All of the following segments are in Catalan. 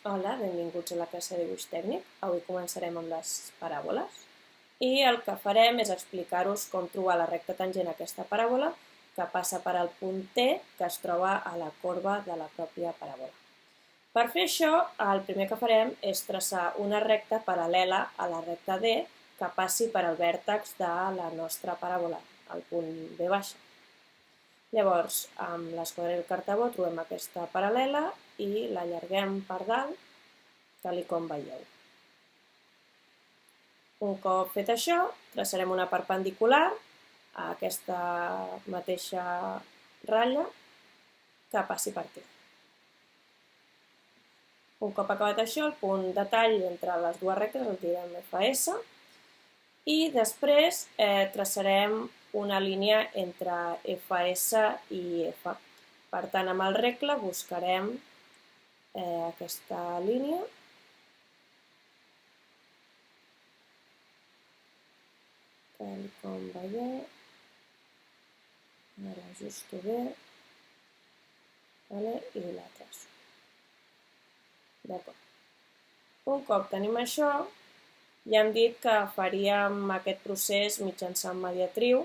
Hola, benvinguts a la classe de dibuix tècnic. Avui començarem amb les paràboles i el que farem és explicar-vos com trobar la recta tangent a aquesta paràbola que passa per al punt T que es troba a la corba de la pròpia paràbola. Per fer això, el primer que farem és traçar una recta paral·lela a la recta D que passi per al vèrtex de la nostra paràbola, el punt B baixa. Llavors, amb l'esquadra i el cartabó trobem aquesta paral·lela i l'allarguem per dalt, tal com veieu. Un cop fet això, traçarem una perpendicular a aquesta mateixa ratlla que passi per aquí. Un cop acabat això, el punt de tall entre les dues rectes el direm FS i després traçarem una línia entre FS i F. Per tant, amb el regle buscarem aquesta línia tal com veieu. Ara l'ajusto bé i la traço. D'acord. Un cop tenim això, ja hem dit que faríem aquest procés mitjançant mediatriu.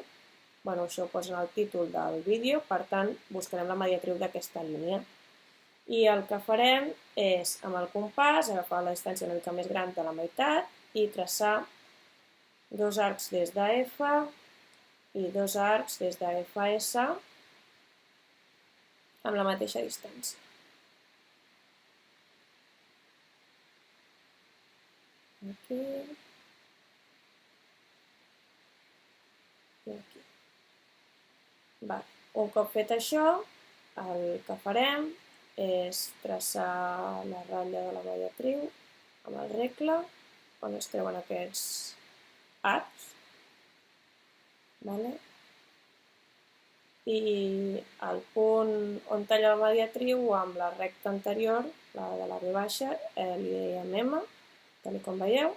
Això ho posa en el títol del vídeo, per tant, buscarem la mediatriu d'aquesta línia. I el que farem és, amb el compàs, agafar la distància una mica més gran de la meitat i traçar dos arcs des de F i dos arcs des de FS amb la mateixa distància. Aquí i aquí. Un cop fet això, el que farem és traçar la ratlla de la mediatriu amb el regle on es creuen aquests arcs. I el punt on talla la mediatriu amb la recta anterior, la de la B baixa, li dèiem M, tal com veieu.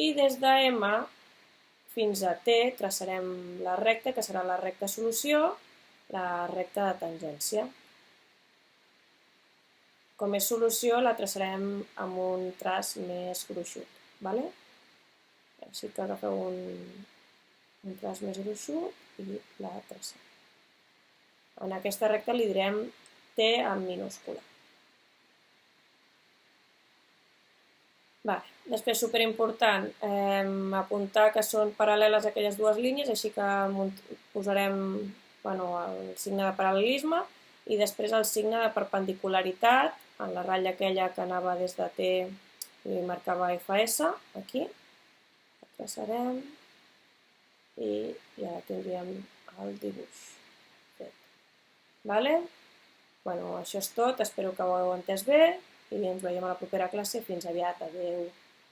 I des de M fins a T traçarem la recta, que serà la recta solució, la recta de tangència. Com és solució, la traçarem amb un traç més gruixut. Així que agafeu un traç més gruixut i la tracem. En aquesta recta li direm T en minúscula. Després, superimportant, apuntar que són paral·leles aquelles dues línies, així que posarem el signe de paral·lelisme i després el signe de perpendicularitat en la ratlla aquella que anava des de T i marcava FS, aquí. La traçarem i ja tindríem el dibuix fet. Això és tot, espero que ho hagueu entès bé i ens veiem a la propera classe. Fins aviat, adeu!